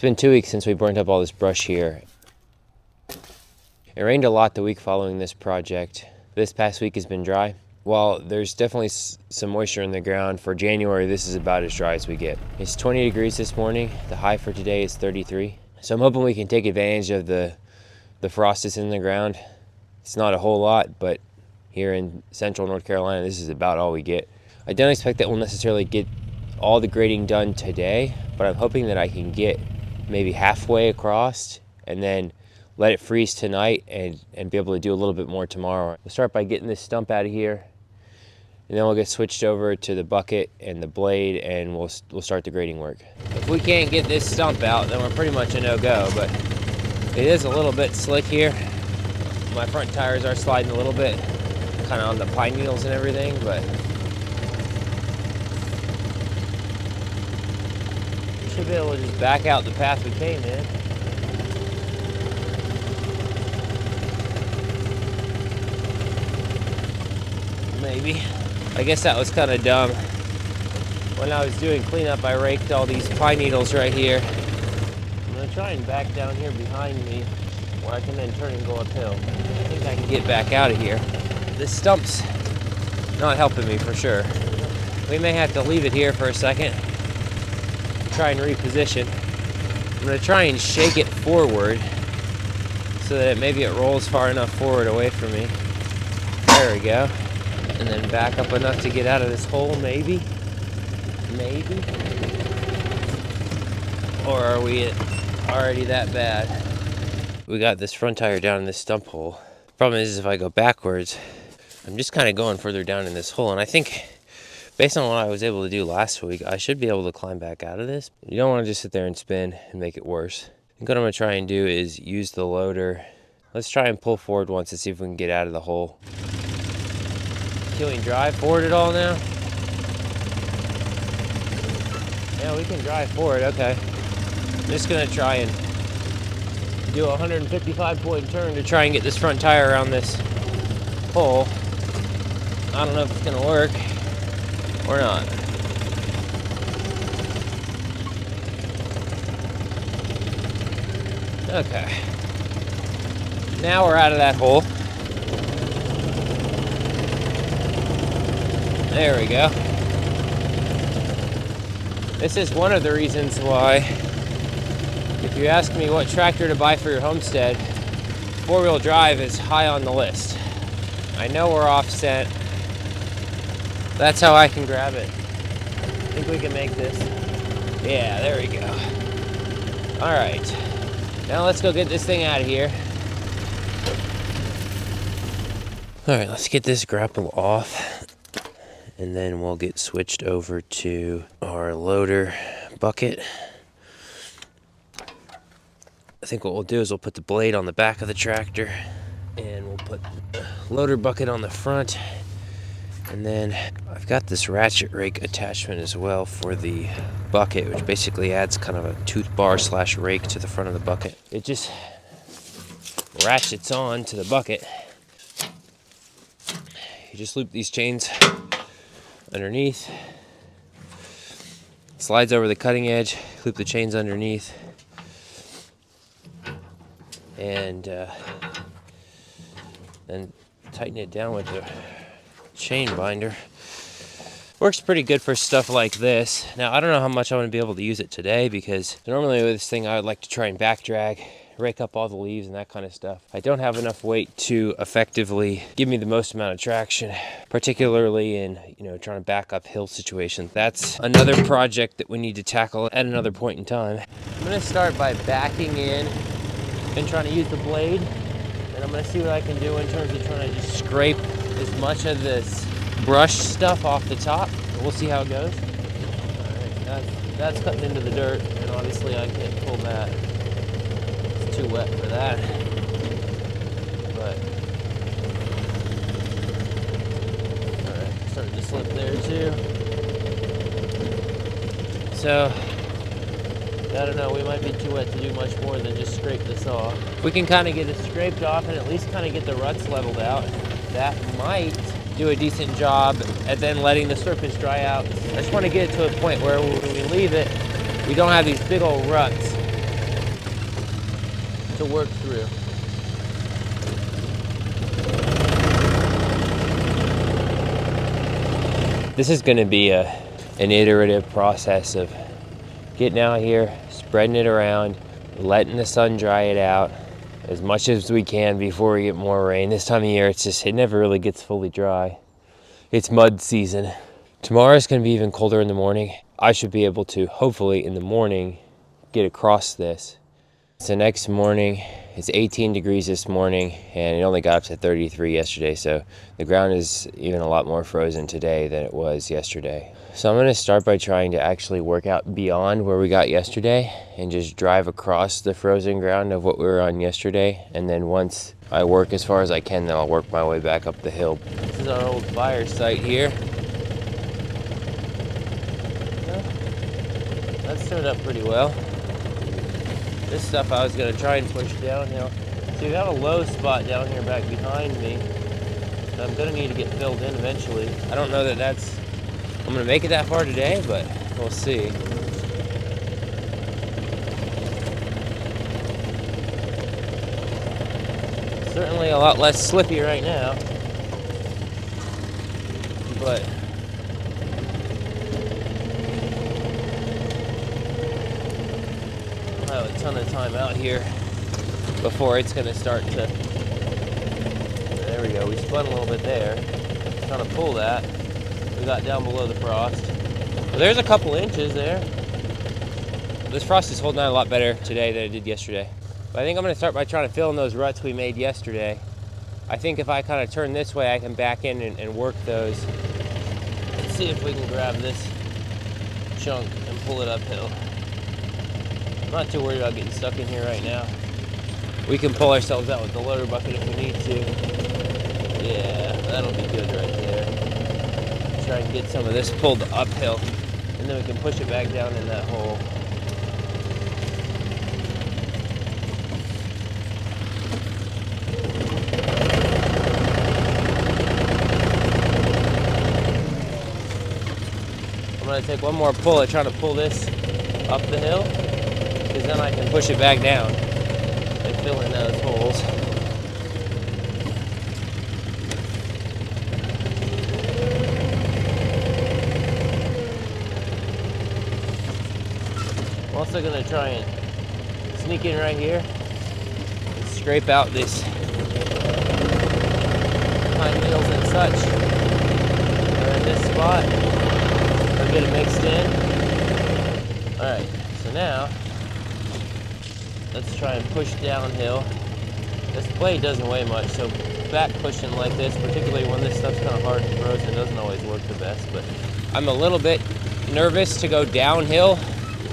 It's been 2 weeks since we burnt up all this brush here. It rained a lot the week following this project. This past week has been dry. While there's definitely some moisture in the ground, for January this is about as dry as we get. It's 20 degrees this morning. The high for today is 33. So I'm hoping we can take advantage of the frost that's in the ground. It's not a whole lot, but here in central North Carolina, this is about all we get. I don't expect that we'll necessarily get all the grading done today, but I'm hoping that I can get maybe halfway across and then let it freeze tonight and be able to do a little bit more tomorrow. We'll start by getting this stump out of here, and then we'll get switched over to the bucket and the blade, and we'll start the grading work. If we can't get this stump out, then we're pretty much a no-go, but it is a little bit slick here. My front tires are sliding a little bit, kind of on the pine needles and everything, but we should be able to just back out the path we came in. Maybe. I guess that was kind of dumb. When I was doing cleanup, I raked all these pine needles right here. I'm gonna try and back down here behind me where I can then turn and go uphill. I think I can get back out of here. This stump's not helping me for sure. We may have to leave it here for a second, try and reposition. I'm gonna try and shake it forward so that maybe it rolls far enough forward away from me. There we go. And then back up enough to get out of this hole, maybe? Maybe? Or are we already that bad? We got this front tire down in this stump hole. Problem is if I go backwards, I'm just kind of going further down in this hole. And I think based on what I was able to do last week, I should be able to climb back out of this. You don't want to just sit there and spin and make it worse. I think what I'm going to try and do is use the loader. Let's try and pull forward once and see if we can get out of the hole. Can we drive forward at all now? Yeah, we can drive forward, okay. I'm just gonna try and do a 155-point turn to try and get this front tire around this hole. I don't know if it's gonna work or not. Okay. Now we're out of that hole. There we go. This is one of the reasons why, if you ask me what tractor to buy for your homestead, four-wheel drive is high on the list. I know we're offset. That's how I can grab it. I think we can make this. Yeah, there we go. All right. Now let's go get this thing out of here. All right, let's get this grapple off. And then we'll get switched over to our loader bucket. I think what we'll do is we'll put the blade on the back of the tractor and we'll put the loader bucket on the front. And then I've got this ratchet rake attachment as well for the bucket, which basically adds kind of a tooth bar / rake to the front of the bucket. It just ratchets on to the bucket. You just loop these chains underneath, slides over the cutting edge, loop the chains underneath, and then tighten it down with the chain binder. Works pretty good for stuff like this. Now I don't know how much I'm going to be able to use it today, because normally with this thing I would like to try and back drag, rake up all the leaves and that kind of stuff. I don't have enough weight to effectively give me the most amount of traction, particularly in, trying to back up hill situations. That's another project that we need to tackle at another point in time. I'm gonna start by backing in and trying to use the blade, and I'm gonna see what I can do in terms of trying to just scrape as much of this brush stuff off the top. We'll see how it goes. All right, that's cutting into the dirt, and obviously I can't pull that. Too wet for that, but all right, starting to slip there too. So I don't know, we might be too wet to do much more than just scrape this off. We can kind of get it scraped off and at least kind of get the ruts leveled out. That might do a decent job at then letting the surface dry out. I just want to get it to a point where when we leave it, we don't have these big old ruts to work through. This is going to be an iterative process of getting out here, spreading it around, letting the sun dry it out as much as we can before we get more rain. This time of year, it never really gets fully dry. It's mud season. Tomorrow's going to be even colder in the morning. I should be able to, hopefully in the morning, get across this. So next morning, it's 18 degrees this morning, and it only got up to 33 yesterday, so the ground is even a lot more frozen today than it was yesterday. So I'm going to start by trying to actually work out beyond where we got yesterday and just drive across the frozen ground of what we were on yesterday, and then once I work as far as I can, then I'll work my way back up the hill. This is our old fire site here. That's turned up pretty well. This stuff I was going to try and push downhill. So we have a low spot down here back behind me that I'm going to need to get filled in eventually. I don't know that I'm going to make it that far today, but we'll see. Certainly a lot less slippy right now, but I'll have a ton of time out here before it's going to start to, there we go, we spun a little bit there, trying to pull that, we got down below the frost. Well, there's a couple inches there. This frost is holding out a lot better today than it did yesterday. But I think I'm going to start by trying to fill in those ruts we made yesterday. I think if I kind of turn this way, I can back in and work those. Let's see if we can grab this chunk and pull it uphill. I'm not too worried about getting stuck in here right now. We can pull ourselves out with the loader bucket if we need to. Yeah, that'll be good right there. Try and get some of this pulled uphill, and then we can push it back down in that hole. I'm going to take one more pull at trying to pull this up the hill, because then I can push it back down and fill in those holes. I'm also going to try and sneak in right here and scrape out this pine needles and such that are in this spot. I'll get it mixed in. Alright, so now let's try and push downhill. This blade doesn't weigh much, so back pushing like this, particularly when this stuff's kind of hard and frozen, doesn't always work the best. But I'm a little bit nervous to go downhill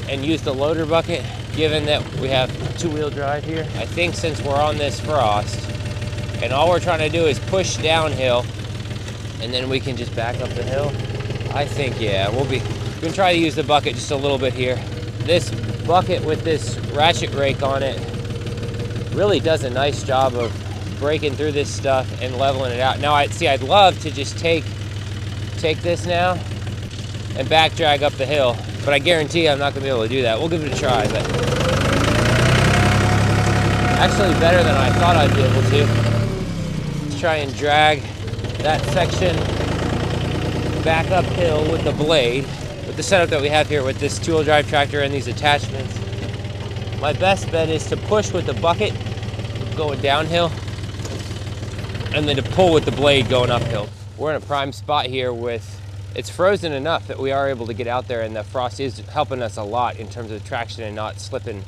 and use the loader bucket, given that we have two-wheel drive here. I think since we're on this frost, and all we're trying to do is push downhill, and then we can just back up the hill, I think, yeah, we're gonna try to use the bucket just a little bit here. This bucket with this ratchet rake on it really does a nice job of breaking through this stuff and leveling it out. Now, I'd love to just take this now and back drag up the hill, but I guarantee I'm not gonna be able to do that. We'll give it a try, but actually better than I thought I'd be able to. Let's try and drag that section back uphill with the blade, with the setup that we have here with this two-wheel drive tractor and these attachments. My best bet is to push with the bucket going downhill, and then to pull with the blade going uphill. We're in a prime spot here it's frozen enough that we are able to get out there, and the frost is helping us a lot in terms of traction and not slipping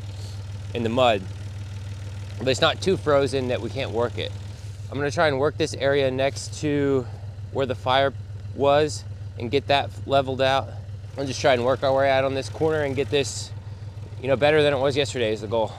in the mud. But it's not too frozen that we can't work it. I'm gonna try and work this area next to where the fire was and get that leveled out. I'll just try and work our way out on this corner and get this, better than it was yesterday is the goal.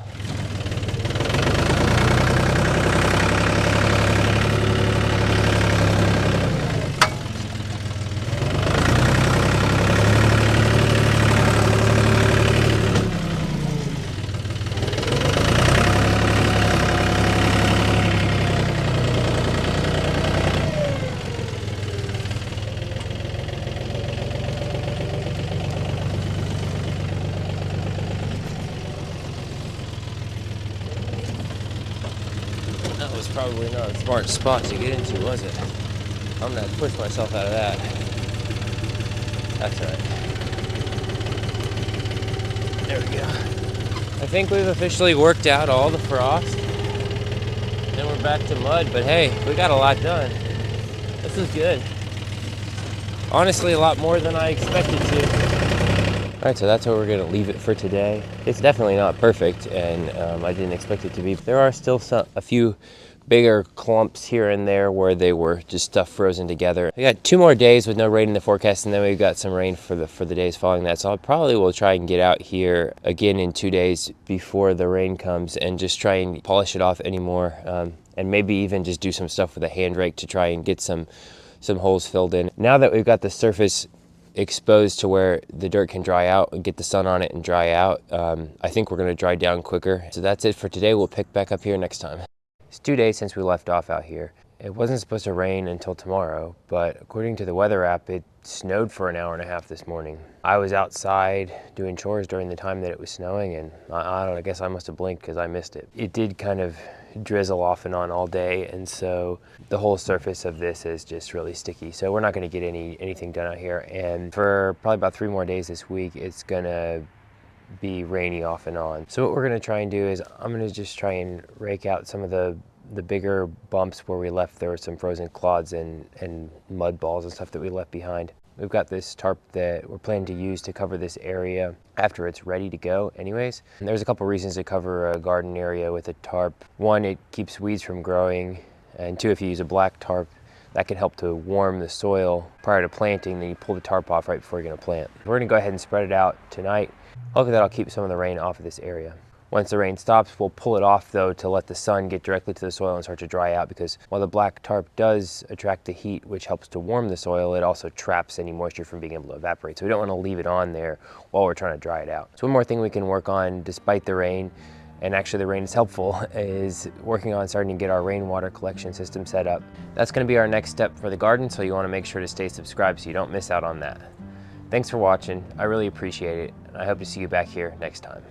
was probably not a smart spot to get into, was it? I'm gonna push myself out of that. That's all right. There we go. I think we've officially worked out all the frost. Then we're back to mud, but hey, we got a lot done. This is good. Honestly, a lot more than I expected to. All right, so that's where we're gonna leave it for today. It's definitely not perfect, and I didn't expect it to be. There are still a few bigger clumps here and there where they were just stuff frozen together. We got 2 more days with no rain in the forecast, and then we've got some rain for the days following that. So I probably will try and get out here again in 2 days before the rain comes and just try and polish it off anymore, and maybe even just do some stuff with a hand rake to try and get some holes filled in. Now that we've got the surface exposed to where the dirt can dry out and get the sun on it and dry out, I think we're gonna dry down quicker. So that's it for today. We'll pick back up here next time. It's 2 days since we left off out here. It wasn't supposed to rain until tomorrow, but according to the weather app, it snowed for an hour and a half this morning. I was outside doing chores during the time that it was snowing, and I don't know, I guess I must have blinked because I missed it. It did kind of drizzle off and on all day, and so the whole surface of this is just really sticky. So we're not gonna get anything done out here. And for probably about 3 more days this week, it's gonna be rainy off and on. So what we're gonna try and do is I'm gonna just try and rake out some of the bigger bumps where we left. There were some frozen clods and mud balls and stuff that we left behind. We've got this tarp that we're planning to use to cover this area after it's ready to go anyways. And there's a couple reasons to cover a garden area with a tarp. 1, it keeps weeds from growing, and 2, if you use a black tarp, that can help to warm the soil prior to planting. Then you pull the tarp off right before you're gonna plant. We're gonna go ahead and spread it out tonight. Hopefully that'll keep some of the rain off of this area. Once the rain stops, we'll pull it off though to let the sun get directly to the soil and start to dry out, because while the black tarp does attract the heat, which helps to warm the soil, it also traps any moisture from being able to evaporate. So we don't want to leave it on there while we're trying to dry it out. So one more thing we can work on despite the rain, and actually the rain is helpful, is working on starting to get our rainwater collection system set up. That's going to be our next step for the garden, so you want to make sure to stay subscribed so you don't miss out on that. Thanks for watching. I really appreciate it, and I hope to see you back here next time.